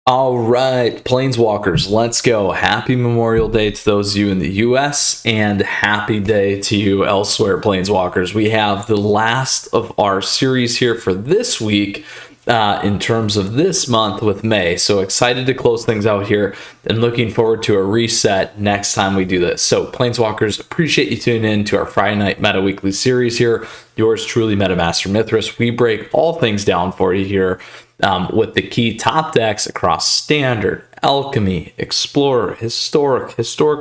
All right, Planeswalkers, let's go. Happy Memorial Day to those of you in the US and happy day to you elsewhere, Planeswalkers. We have the last of our series here for this week in terms of this month with May. So excited to close things out here and looking forward to a reset next time we do this. So Planeswalkers, appreciate you tuning in to our Friday Night Meta Weekly series here. Yours truly, MetaMaster Mythras. We break all things down for you here. With the key top decks across Standard, Alchemy, Explorer, Historic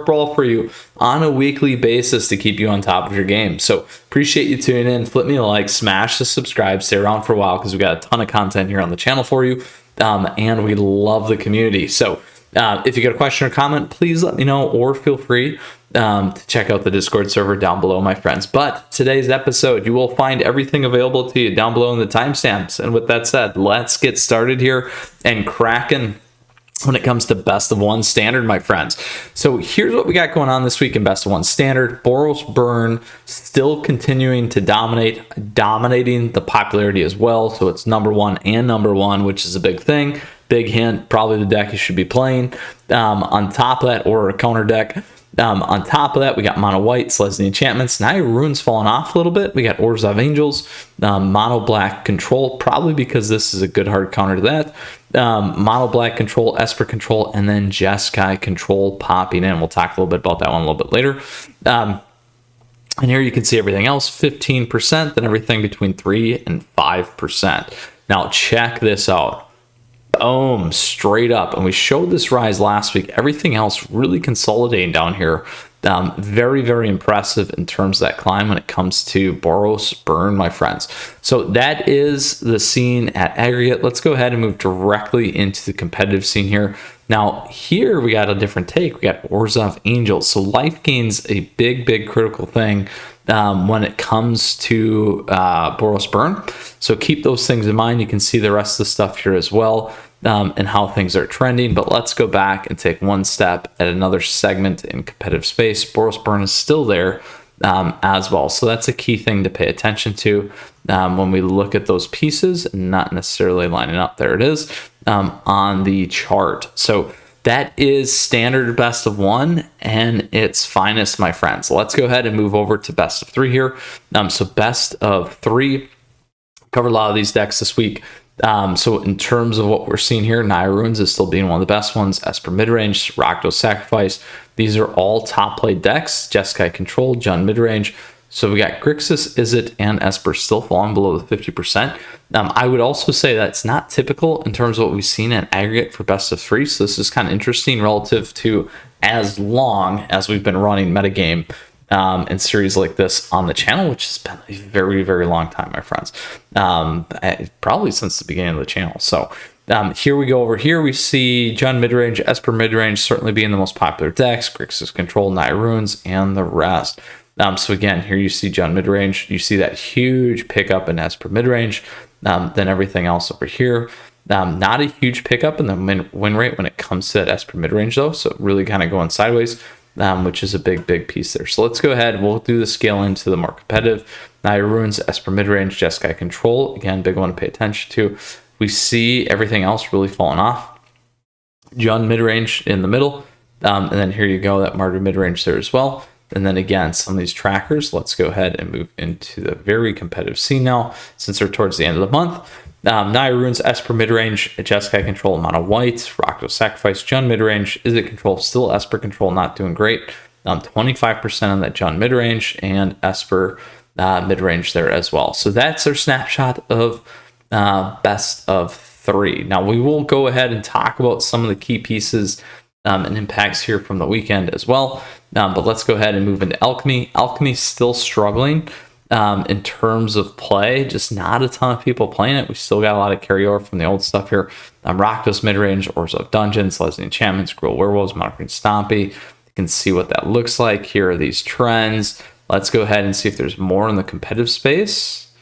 Brawl for you on a weekly basis to keep you on top of your game. So appreciate you tuning in. Flip me a like, smash the subscribe, stay around for a while because we got a ton of content here on the channel for you, and we love the community. So if you got a question or comment, please let me know, or feel free to check out the Discord server down below, my friends. But today's episode, you will find everything available to you down below in the timestamps. And with that said, let's get started here and cracking when it comes to best of one standard, my friends. So here's what we got going on this week in best of one standard. Boros Burn still continuing to dominating the popularity as well. So it's number one, which is a big thing. Big hint, probably the deck you should be playing. On top of that, or a counter deck. On top of that, we got Mono White, Selesnya Enchantments. Now your Rune's falling off a little bit. We got Orzhov Angels, Mono Black Control, probably because this is a good hard counter to that. Mono Black Control, Esper Control, and then Jeskai Control popping in. We'll talk a little bit about that one a little bit later. And here you can see everything else, 15%, then everything between 3 and 5%. Now check this out. Boom, straight up. And we showed this rise last week. Everything else really consolidating down here. Very, very impressive in terms of that climb when it comes to Boros Burn, my friends. So that is the scene at aggregate. Let's go ahead and move directly into the competitive scene here. Now, here we got a different take. We got Orzhov Angels. So life gain's a big, big critical thing when it comes to Boros Burn. So keep those things in mind. You can see the rest of the stuff here as well. And how things are trending, but let's go back and take one step at another segment in competitive space. Boros Burn is still there as well, so that's a key thing to pay attention to when we look at those pieces, not necessarily lining up. There it is on the chart. So that is standard best of one and its finest, my friends. Let's go ahead and move over to best of three here. So best of three, covered a lot of these decks this week. So in terms of what we're seeing here, Naya Runes is still being one of the best ones. Esper Midrange, Rakdos Sacrifice. These are all top played decks. Jeskai Control, Jund Midrange. So we got Grixis, Izzet, and Esper still falling below the 50%. I would also say that's not typical in terms of what we've seen in aggregate for best of three. So this is kind of interesting relative to as long as we've been running metagame in series like this on the channel, which has been a very, very long time, my friends. Probably since the beginning of the channel. So here we go. Over here we see Jund Midrange, Esper Midrange certainly being the most popular decks, Grixis Control, Naya Runes, and the rest. So again, here you see Jund Midrange. You see that huge pickup in Esper Midrange. Then everything else over here. Not a huge pickup in the win rate when it comes to that Esper Midrange though. So really kind of going sideways. Which is a big, big piece there. So let's go ahead. We'll do the scale into the more competitive. Naya Runes, Esper Midrange, Jeskai Control. Again, big one to pay attention to. We see everything else really falling off. Jund Midrange in the middle. And then here you go, that Martyr Midrange there as well. And then again, some of these trackers. Let's go ahead and move into the very competitive scene now, since they're towards the end of the month. Naya Runes, Esper Midrange, Jeskai Control, Mono White, Rakdos Sacrifice, Jund Midrange, Izzet Control, still Esper Control, not doing great. 25% on that Jund Midrange and Esper Midrange there as well. So that's our snapshot of best of three. Now we will go ahead and talk about some of the key pieces and impacts here from the weekend as well. But let's go ahead and move into Alchemy. Alchemy's still struggling. In terms of play, just not a ton of people playing it. We still got a lot of carryover from the old stuff here. Rakdos Midrange, Orzhov Dungeons, Selesnya Enchantments, Gruul Werewolves, Monochrome Stompy. You can see what that looks like. Here are these trends. Let's go ahead and see if there's more in the competitive space.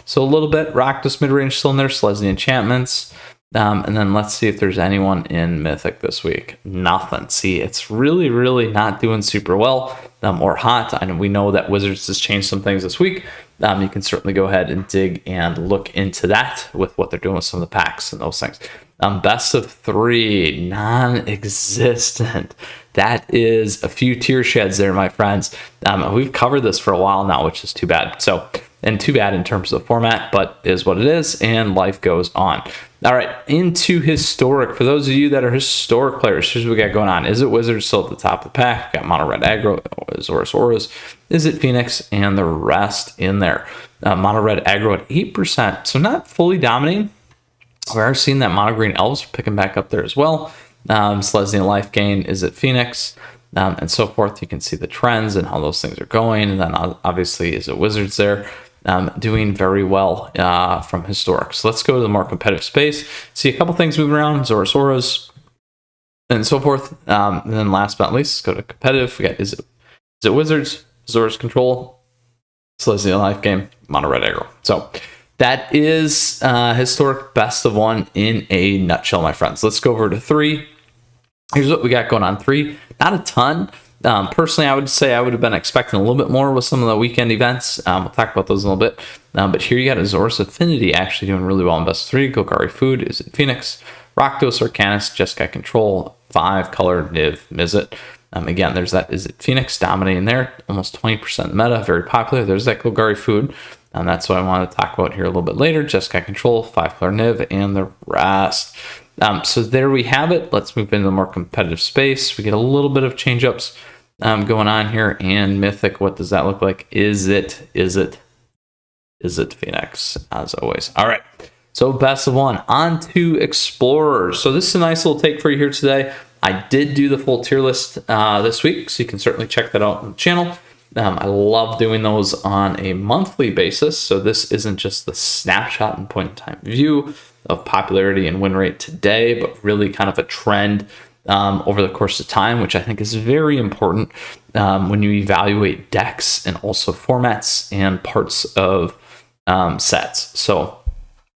So a little bit, Rakdos Midrange still in there, Selesnya Enchantments. And then let's see if there's anyone in Mythic this week. Nothing. See, it's really, really not doing super well or hot. And we know that Wizards has changed some things this week. You can certainly go ahead and dig and look into that with what they're doing with some of the packs and those things. Best of 3, non-existent. That is a few tear sheds there, my friends. We've covered this for a while now, which is too bad. And too bad in terms of the format, but it is what it is, and life goes on. All right, into historic. For those of you that are historic players, here's what we got going on. Is it Wizards still at the top of the pack? We got Mono Red Aggro, Azorius Auras. Is it Phoenix? And the rest in there. Mono Red Aggro at 8%, so not fully dominating. We are seeing that Mono Green Elves picking back up there as well. Selesnya Life Gain is at Phoenix, and so forth. You can see the trends and how those things are going. And then obviously is it Wizards there. Doing very well from historic. So let's go to the more competitive space. See a couple things moving around, Azorius Auras, and so forth. And then last but not least, let's go to competitive. We got is it Wizards, Azorius Control, Selesnya Life Game, Mono Red Aggro. So that is historic best of 1 in a nutshell, my friends. Let's go over to 3. Here's what we got going on 3. Not a ton. Personally, I would say I would have been expecting a little bit more with some of the weekend events. We'll talk about those in a little bit. But here you got Azorius Affinity actually doing really well in best of 3. Golgari Food is it Phoenix, Rakdos Arcanus, Jeskai Control, 5 color Niv Mizzet. Again, there's that is it Phoenix dominating there, almost 20% of the meta, very popular. There's that Golgari Food. And that's what I want to talk about here a little bit later. Jeskai Control, 5 color Niv, and the rest. So there we have it. Let's move into the more competitive space. We get a little bit of change ups going on here. And Mythic, what does that look like? Is it Phoenix, as always? All right. So best of 1. On to Explorers. So this is a nice little take for you here today. I did do the full tier list this week, so you can certainly check that out on the channel. I love doing those on a monthly basis, so this isn't just the snapshot and point in time view of popularity and win rate today, but really kind of a trend over the course of time, which I think is very important when you evaluate decks and also formats and parts of sets. So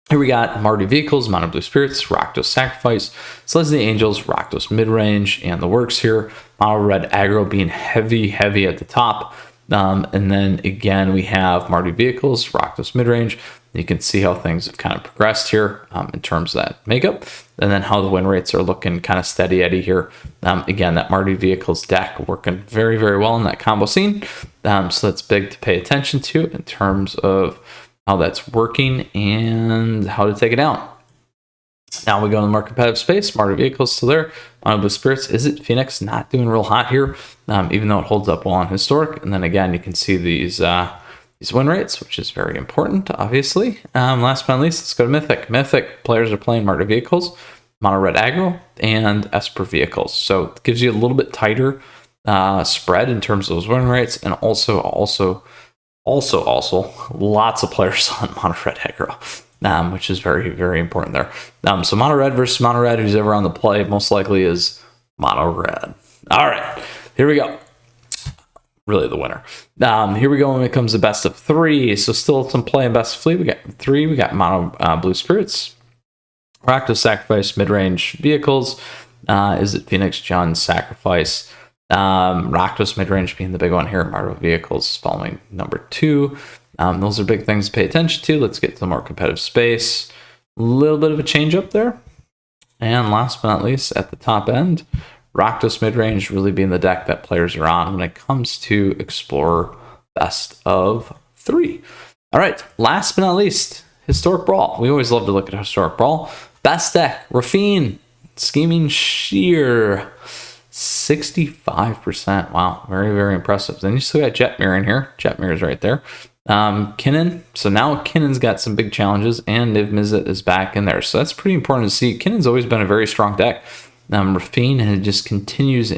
here we got Mardu Vehicles, Mono Blue Spirits, Rakdos Sacrifice, Selesnya Angels, Rakdos Midrange, and the works here. Mono Red Aggro being heavy at the top. And then again, we have Mardu Vehicles, Rakdos Midrange. You can see how things have kind of progressed here in terms of that makeup, and then how the win rates are looking kind of steady Eddie here. Again, that Mardu Vehicles deck working very well in that combo scene. So that's big to pay attention to in terms of how that's working and how to take it down. Now we go in the more competitive space. Mardu Vehicles still there. Mono Blue Spirits, is it Phoenix? Not doing real hot here, even though it holds up well on historic. And then again, you can see these win rates, which is very important, obviously. Last but not least, let's go to Mythic. Mythic players are playing Mardu Vehicles, Mono Red Aggro, and Esper Vehicles. So it gives you a little bit tighter spread in terms of those win rates, and also lots of players on Mono Red Aggro, which is very important there. So Mono Red versus Mono Red, who's ever on the play most likely is Mono Red. All right, here we go. Really the winner. Here we go when it comes to best of 3. So still some play in best of 3. We got 3. We got Mono Blue Spirits, Rakdos Sacrifice, Midrange Vehicles. Is it Phoenix, John Sacrifice? Rakdos Midrange being the big one here. Mardu Vehicles following number 2. Those are big things to pay attention to. Let's get to the more competitive space. A little bit of a change up there. And last but not least, at the top end, Rakdos Midrange really being the deck that players are on when it comes to Explorer best of 3. All right, last but not least, Historic Brawl. We always love to look at Historic Brawl. Best deck, Rafine, Scheming Shear, 65%. Wow, very impressive. Then you still got Jetmir in here. Jetmir's right there. Kinnan. So now Kinnan's got some big challenges, and Niv Mizzet is back in there. So that's pretty important to see. Kinnan's always been a very strong deck. Rafine, and it just continues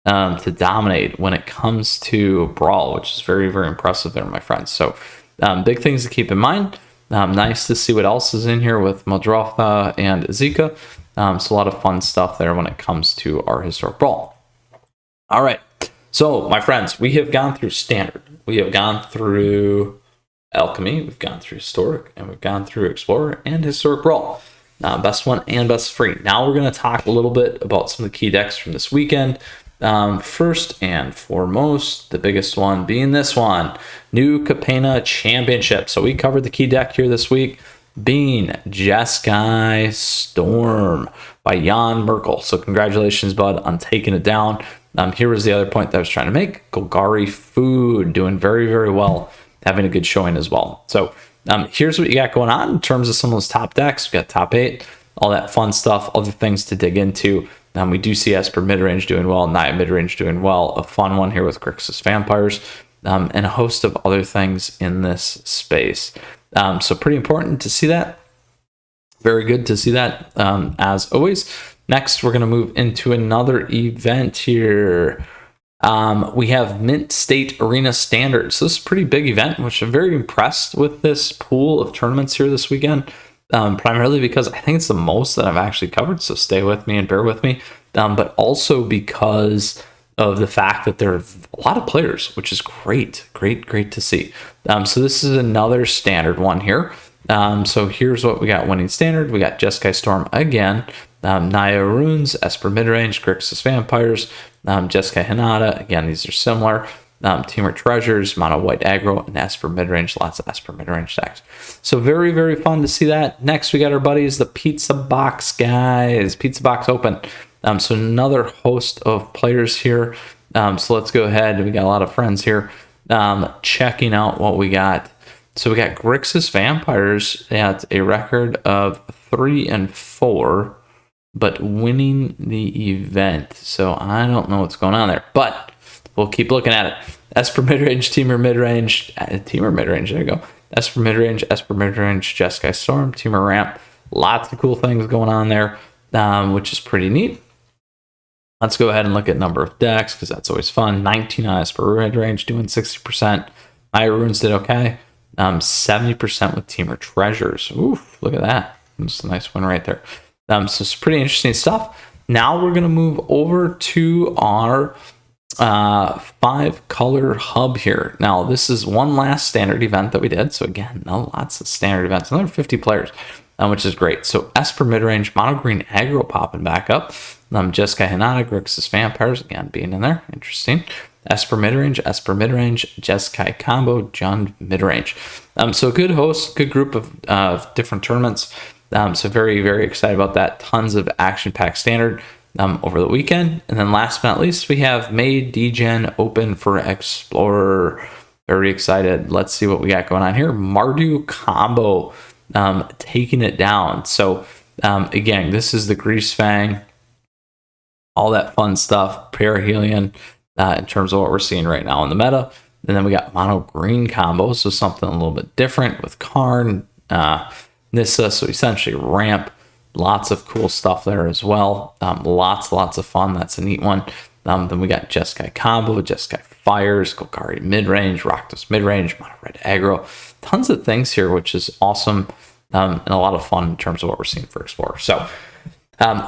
to dominate when it comes to Brawl, which is very impressive there, my friends. So big things to keep in mind. Nice to see what else is in here with Madrotha and Azika. So a lot of fun stuff there when it comes to our Historic Brawl. All right. So, my friends, we have gone through Standard. We have gone through Alchemy. We've gone through Historic. And we've gone through Explorer and Historic Brawl. Best 1 and best 3. Now we're going to talk a little bit about some of the key decks from this weekend. First and foremost, the biggest one being this one, New Capenna Championship. So we covered the key deck here this week. Bean, Jeskai Storm by Jan Merkel. So congratulations, bud, on taking it down. Here was the other point that I was trying to make. Golgari Food doing very, very well, having a good showing as well. So here's what you got going on in terms of some of those top decks. We got top 8, all that fun stuff, other things to dig into. We do see Esper midrange doing well, Naya midrange doing well, a fun one here with Grixis Vampires, and a host of other things in this space. So pretty important to see that. Very good to see that, as always. Next, we're going to move into another event here. We have Mint State Arena Standards. So this is a pretty big event, which I'm very impressed with this pool of tournaments here this weekend. Primarily because I think it's the most that I've actually covered, so stay with me and bear with me. But also because of the fact that there are a lot of players, which is great to see. So this is another standard one here. So here's what we got winning standard. We got Jeskai Storm again, Naya Runes, Esper Midrange, Grixis Vampires, Jeskai Hinata. Again, these are similar. Teamer Treasures, Mono White Aggro, and Esper Midrange. Lots of Esper Midrange decks. So very, very fun to see that. Next, we got our buddies, the Pizza Box guys. Pizza Box Open. So another host of players here. So let's go ahead. We got a lot of friends here checking out what we got. So we got Grixis Vampires at a record of 3-4, but winning the event. So I don't know what's going on there, but we'll keep looking at it. Esper midrange, Teamer midrange, there you go. Esper midrange, Jeskai Storm, Teamer ramp. Lots of cool things going on there, which is pretty neat. Let's go ahead and look at number of decks, because that's always fun. 19 on Esper midrange, doing 60%. Naya Runes did okay. 70% with Teamer Treasures. Oof, look at that. That's a nice one right there. So it's pretty interesting stuff. Now we're going to move over to our 5-color hub here. Now this is one last standard event that we did. So again, lots of standard events. Another 50 players, which is great. So Esper midrange, Mono Green Aggro popping back up. Jeskai Hinata, Grixis Vampires again being in there. Interesting. Esper midrange, Jeskai combo, Jund midrange. So a good host, good group of different tournaments. So very, very excited about that. Tons of action-packed standard over the weekend. And then last but not least, we have May Degen open for Explorer. Very excited. Let's see what we got going on here. Mardu combo taking it down. So again, this is the Grease Fang, all that fun stuff, Perihelion, in terms of what we're seeing right now in the meta. And then we got Mono Green combo, so something a little bit different with Karn, Nissa, so essentially ramp. Lots of cool stuff there as well. Lots of fun. That's a neat one. Then we got Jeskai combo, Jeskai Fires, Golgari midrange, Rakdos midrange, Mono Red Aggro. Tons of things here, which is awesome and a lot of fun in terms of what we're seeing for Explorer. So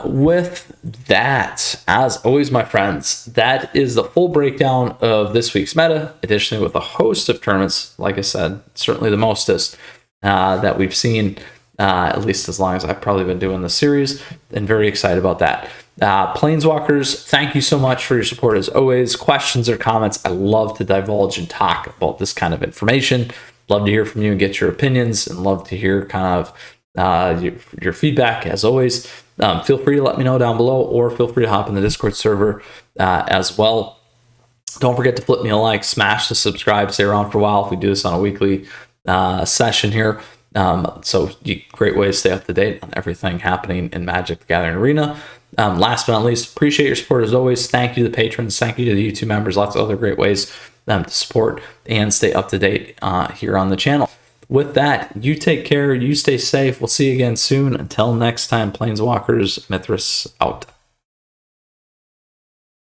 with that, as always, my friends, that is the full breakdown of this week's meta. Additionally, with a host of tournaments, like I said, certainly the mostest that we've seen, at least as long as I've probably been doing the series, and very excited about that. Planeswalkers, thank you so much for your support as always. Questions or comments, I love to divulge and talk about this kind of information. Love to hear from you and get your opinions, and love to hear kind of your feedback as always. Feel free to let me know down below, or feel free to hop in the Discord server as well. Don't forget to flip me a like, smash the subscribe, stay around for a while if we do this on a weekly session here. So great way to stay up to date on everything happening in Magic the Gathering Arena. Last but not least, appreciate your support as always. Thank you to the patrons, thank you to the YouTube members, lots of other great ways to support and stay up to date here on the channel. With that, you take care, you stay safe. We'll see you again soon. Until next time, Planeswalkers, Mythras out.